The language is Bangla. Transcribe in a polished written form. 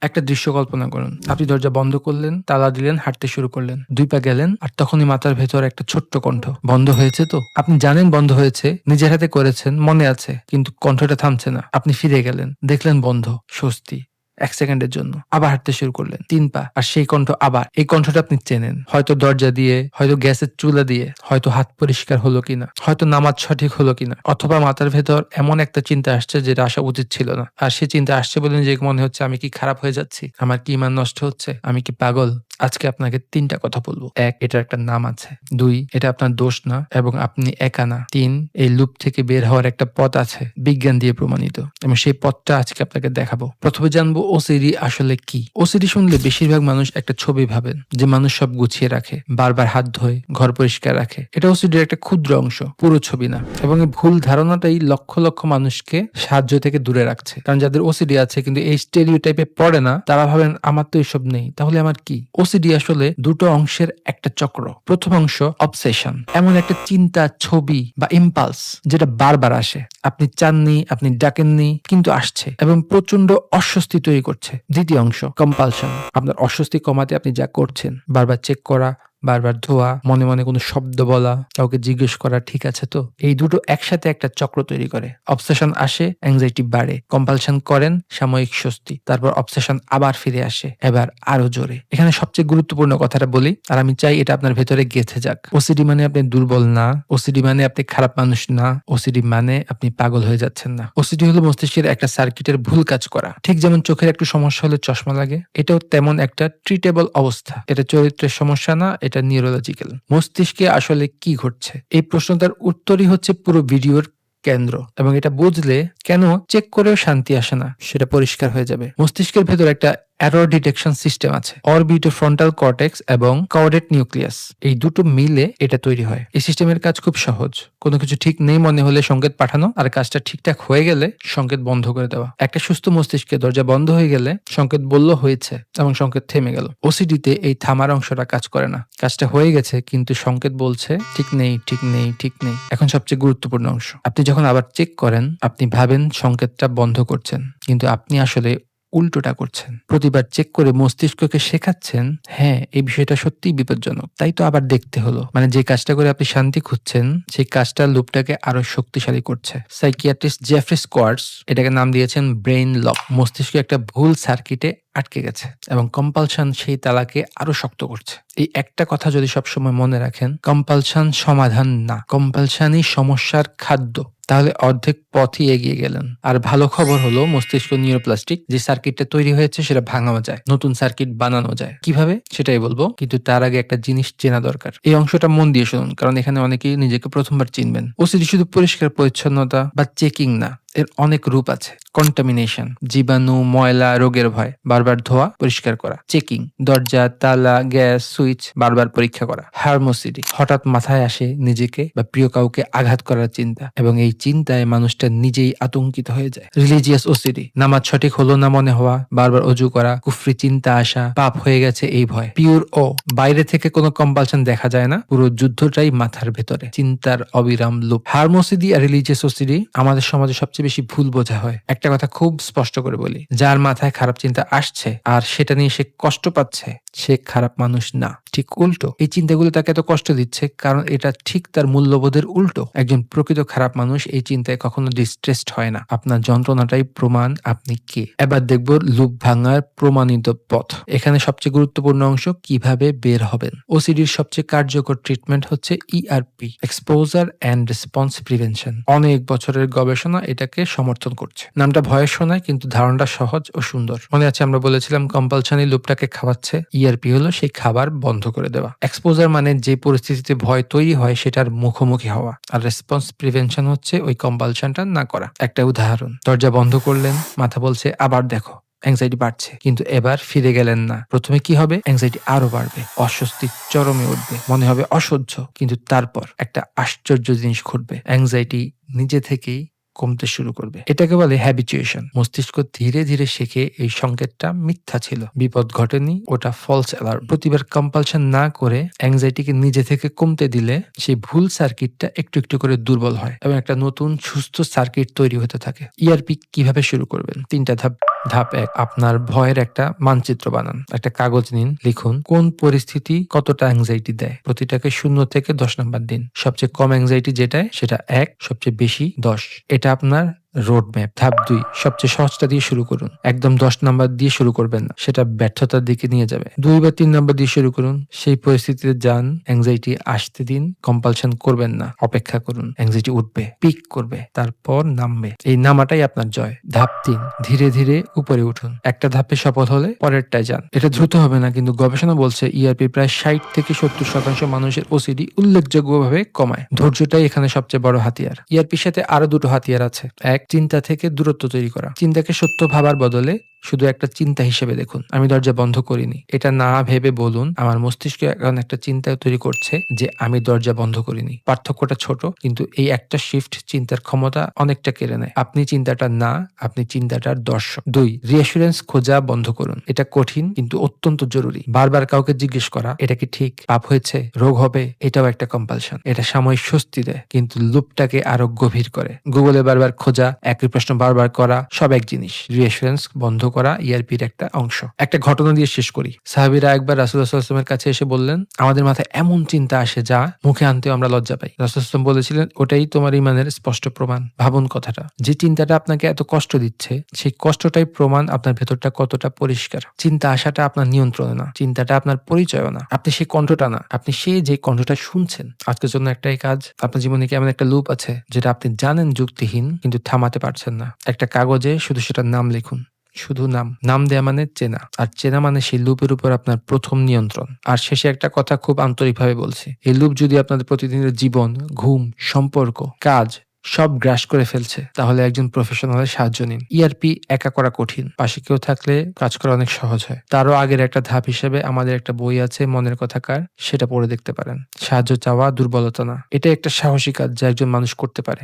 একটা দৃশ্য কল্পনা করুন। আপনি দরজা বন্ধ করলেন, তালা দিলেন, হাঁটতে শুরু করলেন। ২ পা গেলেন আর তখনই মাথার ভেতর একটা ছোট্ট কণ্ঠ। বন্ধ হয়েছে তো? আপনি জানেন বন্ধ হয়েছে, নিজের হাতে করেছেন, মনে আছে। কিন্তু কণ্ঠটা থামছে না। আপনি ফিরে গেলেন, দেখলেন বন্ধ। স্বস্তি। ১ সেকেন্ডের জন্য। আবার হাঁটতে শুরু করলেন। ৩ পা। আর সেই কণ্ঠ আবার। এই কণ্ঠটা আপনি চেনেন। হয়তো দরজা দিয়ে, হয়তো গ্যাসের চুলা দিয়ে, হয়তো হাত পরিষ্কার হলো কিনা, হয়তো নামাজ সঠিক হলো কিনা, অথবা মাথার ভেতর এমন একটা চিন্তা আসছে যেটা আসা উচিত ছিল না। আর সেই চিন্তা আসছে বলে নিজেকে মনে হচ্ছে আমি কি খারাপ হয়ে যাচ্ছি? আমার কি ঈমান নষ্ট হচ্ছে? আমি কি পাগল? আজকে আপনাকে ৩ টা কথা বলব। ১. এটার একটা নাম আছে। ২. এটা আপনার দোষ না এবং আপনি একা না। ৩. এই লুপ থেকে বের হওয়ার একটা পথ আছে, বিজ্ঞান দিয়ে প্রমাণিত। এবং সেই পথটা আজকে আপনাকে দেখাবো। প্রথমে জানবো ওসিডি আসলে কি। ওসিডি শুনলে বেশিরভাগ মানুষ একটা ছবি ভাবেন যে মানুষ সব গুছিয়ে রাখে, বারবার হাত ধোয়, ঘর পরিষ্কার রাখে। এটা ওসিডির একটা ক্ষুদ্র অংশ, পুরো ছবি না। এবং এই ভুল ধারণাটাই লক্ষ লক্ষ মানুষকে সাহায্য থেকে দূরে রাখছে। কারণ যাদের ওসিডি আছে কিন্তু এই স্টেরিওটাইপে পড়ে না, তারা ভাবেন আমার তো এসব নেই, তাহলে আমার কি? ওসিডি আসলে দুটো অংশের একটা চক্র। প্রথম অংশ অবসেশন, এমন একটা চিন্তা, ছবি বা ইম্পালস যেটা বারবার আসে। আপনি চাননি, আপনি ডাকেননি, কিন্তু আসছে এবং প্রচন্ড অস্বস্তি তৈরি করছে। দ্বিতীয় অংশ কম্পালশন, আপনার অস্বস্তি কমাতে আপনি যা করছেন, বারবার চেক করা, বারবার ধোয়া, মনে মনে কোনো শব্দ বলা, কাউকে জিজ্ঞেস করা ঠিক আছে তো, এই দুটো একসাথে একটা চক্র তৈরি করে। অবসেশন আসে, অ্যাংজাইটি বাড়ে। কম্পালশন করেন, সাময়িক স্বস্তি। তারপর অবসেশন আবার ফিরে আসে, এবার আরো জোরে। এখানে সবচেয়ে গুরুত্বপূর্ণ কথাটা বলি, আর আমি চাই এটা আপনার ভেতরে গেঁথে যাক। ওসিডি মানে আপনি দুর্বল না, ওসিডি মানে আপনি খারাপ মানুষ না, ওসিডি মানে আপনি পাগল হয়ে যাচ্ছেন না। ওসিডি হলো মস্তিষ্কের একটা সার্কিটের ভুল কাজ করা। ঠিক যেমন চোখের একটু সমস্যা হলে চশমা লাগে, এটাও তেমন একটা ট্রিটেবল অবস্থা। এটা চরিত্রের সমস্যা না, এটা নিউরোলজিক্যাল। মস্তিষ্কে আসলে কি ঘটছে, এই প্রশ্নটার উত্তরই হচ্ছে পুরো ভিডিওর কেন্দ্র। এবং এটা বুঝলে কেন চেক করেও শান্তি আসে না সেটা পরিষ্কার হয়ে যাবে। মস্তিষ্কের ভেতর একটা এরর ডিটেকশন সিস্টেম আছে। অরবিটোফ্রন্টাল কর্টেক্স এবং কর্ডেট নিউক্লিয়াস, এই দুটো মিলে এটা তৈরি হয়। এই সিস্টেমের কাজ খুব সহজ। কোনো কিছু ঠিক নেই মনে হলে সংকেত পাঠানো, আর কাজটা ঠিকঠাক হয়ে গেলে সংকেত বন্ধ করে দেওয়া। একটা সুস্থ মস্তিষ্কে দরজা বন্ধ হয়ে গেলে সংকেত বলল হয়েছে এবং সংকেত থেমে গেল। ওসিডিতে এই থামার অংশটা কাজ করে না। কাজটা হয়ে গেছে কিন্তু সংকেত বলছে ঠিক নেই, ঠিক নেই, ঠিক নেই। এখন সবচেয়ে গুরুত্বপূর্ণ অংশ, আপনি যখন আবার চেক করেন, আপনি ভাবেন সংকেতটা বন্ধ করছেন, কিন্তু আপনি আসলে উল্টোটা করছেন। প্রতিবার চেক করে মস্তিষ্ককে শেখাচ্ছেন, হ্যাঁ এই বিষয়টা সত্যিই বিপজ্জনক, তাই তো আবার দেখতে হলো। মানে যে কাজটা করে আপনি শান্তি খুঁজছেন, সেই কাজটা লুপটাকে আরো শক্তিশালী করছে। সাইকিয়াট্রিস্ট জেফ্রি স্কোয়ার্টস এটাকে নাম দিয়েছেন ব্রেইন লক। মস্তিষ্ক একটা ভুল সার্কিটে আটকে গেছে এবং কম্পালশন সেই তালাকে আরো শক্ত করছে। এই একটা কথা যদি সবসময় মনে রাখেন, কম্পালশন সমাধান না, কম্পালশনই সমস্যার খাদ্য, তাহলে অর্ধেক পথই এগিয়ে গেলেন। আর ভালো খবর হলো মস্তিষ্ক নিউরোপ্লাস্টিক, যে সার্কিটটা তৈরি হয়েছে সেটা ভাঙানো যায়, নতুন সার্কিট বানানো যায়। কিভাবে সেটাই বলবো, কিন্তু তার আগে একটা জিনিস চেনা দরকার। এই অংশটা মন দিয়ে শুনুন, কারণ এখানে অনেকেই নিজেকে প্রথমবার চিনবেন। ওসিডি শুধু পরিষ্কার পরিচ্ছন্নতা বা চেকিং না, এর অনেক রূপ আছে। কন্টামিনেশন, জীবাণু, ময়লা, রোগের ভয়, বারবার ধোয়া, পরিষ্কার করা। চেকিং, দরজা, তালা, গ্যাস, সুইচ বারবার পরীক্ষা করা। হার্মোসিডি, হঠাৎ মাথায় আসে নিজেকে বা প্রিয় কাউকে আঘাত করার চিন্তা, এবং এই চিন্তায় মানুষটা নিজেই আতঙ্কিত হয়ে যায়। রিলিজিয়াস ওসিডি, নামাজ সঠিক হলো না মনে হওয়া, বারবার অজু করা, কুফরি চিন্তা আসা, পাপ হয়ে গেছে এই ভয়। পিওর ও, বাইরে থেকে কোনো কম্পালশন দেখা যায় না, পুরো যুদ্ধটাই মাথার ভেতরে, চিন্তার অবিরাম লুপ। হার্মোসিডি আর রিলিজিয়াস ওসিডি আমাদের সমাজে সবচেয়ে বেশি ভুল বোঝা হয়। একটা কথা খুব স্পষ্ট করে বলি, যার মাথায় খারাপ চিন্তা আসছে আর সেটা নিয়ে সে কষ্ট পাচ্ছে, সে খারাপ মানুষ না। ঠিক উল্টো, এই চিন্তাগুলো তাকে এত কষ্ট দিচ্ছে কারণ এটা ঠিক তার মূল্যবোধের উল্টো। একজন প্রকৃত খারাপ মানুষ এই চিন্তায় কখনো ডিস্ট্রেসড হয় না। আপনার যন্ত্রণাটাই প্রমাণ আপনি কে। এবার দেখব লুপ ভাঙার প্রমাণিত পথ। এখানে সবচেয়ে গুরুত্বপূর্ণ অংশ, কিভাবে বের হবেন। ওসিডির সবচেয়ে কার্যকর ট্রিটমেন্ট হচ্ছে ERP, exposure and response prevention. অনেক বছরের গবেষণা এটাকে সমর্থন করছে। নামটা ভয়ের শোনায় কিন্তু ধারণাটা সহজ ও সুন্দর। মনে আছে আমরা বলেছিলাম কম্পালশনই লুপটাকে খাওয়াচ্ছে, ইআরপি হলো সেই খাবার বন্ধ করে দেওয়া। এক্সপোজার মানে যে পরিস্থিতিতে ভয় তৈরি হয় সেটার মুখোমুখি হওয়া, আর রেসপন্স প্রিভেনশন হচ্ছে ওই কম্পালশনটা না করা। একটা উদাহরণ, দরজা বন্ধ করলেন, মাথা বলছে আবার দেখো, অ্যাংজাইটি বাড়ছে, কিন্তু এবার ফিরে গেলেন না। প্রথমে কি হবে, অ্যাংজাইটি আরো বাড়বে, অস্বস্তি চরমে উঠবে, মনে হবে অসহ্য, কিন্তু তারপর একটা আশ্চর্য জিনিস ঘটবে, অ্যাংজাইটি নিজে থেকেই কমতে শুরু করবে। এটাকে বলে হ্যাবিচুয়েশন। মস্তিষ্ক ধীরে ধীরে শেখে এই সংকেতটা মিথ্যা ছিল, বিপদ ঘটেনি, ওটা ফলস অ্যালার্ম। প্রতিবার কম্পালশন না করে অ্যাংজাইটিকে নিজে থেকে কমতে দিলে সেই ভুল সার্কিটটা একটু একটু করে দুর্বল হয় এবং একটা নতুন সুস্থ সার্কিট তৈরি হতে থাকে। ইআরপি কিভাবে শুরু করবেন? 3টা ধাপ। ধাপ 1, আপনার ভয়ের একটা মানচিত্র বানান। একটা কাগজ নিন, লিখুন কোন পরিস্থিতি কতটা অ্যাংজাইটি দেয়। প্রতিটাকে 0 থেকে 10 নাম্বার দিন। সবচেয়ে কম অ্যাংজাইটি যেটায় সেটা 1, সবচেয়ে বেশি 10। এটা আপনার রোড ম্যাপ। ধাপ 2, সবচেয়ে সহজটা দিয়ে শুরু করুন। একদম 10 নাম্বার দিয়ে শুরু করবেন না, সেটা ব্যর্থতার দিকে নিয়ে যাবে। 2 বা 3 নাম্বার দিয়ে শুরু করুন। সেই পরিস্থিতিতে যান, অ্যাংজাইটি আসতে দিন, কম্পালশন করবেন না, অপেক্ষা করুন। অ্যাংজাইটি উঠবে, পিক করবে, তারপর নামবে। এই নামাটাই আপনার জয়। ধাপ 3, ধীরে ধীরে উপরে উঠুন। একটা ধাপে সফল হলে পরেরটায় যান। এটা দ্রুত হবে না, কিন্তু গবেষণা বলছে ইআরপি প্রায় 60 থেকে 70% মানুষের ওসিডি উল্লেখযোগ্যভাবে কমায়। ধৈর্যটাই এখানে সবচেয়ে বড় হাতিয়ার। ইআরপির সাথে আরো 2টো হাতিয়ার আছে। এক, চিন্তা থেকে দূরত্ব তৈরি করা। চিন্তাকে সত্য ভাবার বদলে শুধু একটা চিন্তা হিসেবে দেখুন। আমি দরজা বন্ধ করিনি, এটা না ভেবে বলুন আমার মস্তিষ্ক এখন একটা চিন্তা তৈরি করছে যে আমি দরজা বন্ধ করিনি। পার্থক্যটা ছোট, কিন্তু এই একটা শিফট চিন্তার ক্ষমতা অনেকটা কেড়ে নেয়। আপনি চিন্তাটা না, আপনি চিন্তাটার দর্শক। 2, রিঅ্যাসুরেন্স খোঁজা বন্ধ করুন। এটা কঠিন কিন্তু অত্যন্ত জরুরি। বারবার কাউকে জিজ্ঞেস করা এটা কি ঠিক, পাপ হয়েছে, রোগ হবে, এটাও একটা কম্পালশন। এটা সাময়িক স্বস্তি দেয় কিন্তু লুপটাকে আরো গভীর করে। গুগলে বারবার খোঁজা, একই প্রশ্ন বারবার করা, সব এক জিনিস। রিঅ্যাসুরেন্স বন্ধ করা ইআরপির একটা অংশ। একটা ঘটনা দিয়ে শেষ করি। সাহাবীরা একবার রাসূলুল্লাহ সাল্লাল্লাহু আলাইহি ওয়াসাল্লামের কাছে এসে বললেন, আমাদের মাথায় এমন চিন্তা আসে যা মুখে আনতেও আমরা লজ্জা পাই। রাসূলুল্লাহ সাল্লাল্লাহু আলাইহি ওয়াসাল্লাম বলেছিলেন, ওটাই তোমার ঈমানের স্পষ্ট প্রমাণ। ভাবুন কথাটা, যে চিন্তাটা আপনাকে এত কষ্ট দিচ্ছে সেই কষ্টটাই প্রমাণ আপনার ভেতরটা কতটা পরিষ্কার। চিন্তা আসাটা আপনার নিয়ন্ত্রণে না, চিন্তাটা আপনার পরিচয়ও না, আপনি সেই কণ্ঠটা না, আপনি সেই যে কণ্ঠটা শুনছেন। আজকের জন্য একটাই কাজ, আপনার জীবনে কি এমন একটা লুপ আছে যেটা আপনি জানেন যুক্তিহীন কিন্তু থামাতে পারছেন না? একটা কাগজে শুধু সেটার নাম লিখুন। শুধু নাম। নাম দেয়া মানে চেনা, আর চেনা মানে সেই লুপের উপর আপনার প্রথম নিয়ন্ত্রণ। আর শেষে একটা কথা খুব আন্তরিকভাবে বলছি, এই লুপ যদি আপনাদের প্রতিদিনের জীবন, ঘুম, সম্পর্ক, কাজ সব গ্রাস করে ফেলছে, তাহলে একজন প্রফেশনালের সাহায্য নিন। ইআরপি একা করা কঠিন, পাশে কেউ থাকলে কাজ করা অনেক সহজ হয়। তারও আগের একটা ধাপ হিসেবে আমাদের একটা বই আছে, মনের কথা কার, সেটা পড়ে দেখতে পারেন। সাহায্য চাওয়া দুর্বলতা না, এটা একটা সাহসী কাজ যা একজন মানুষ করতে পারে।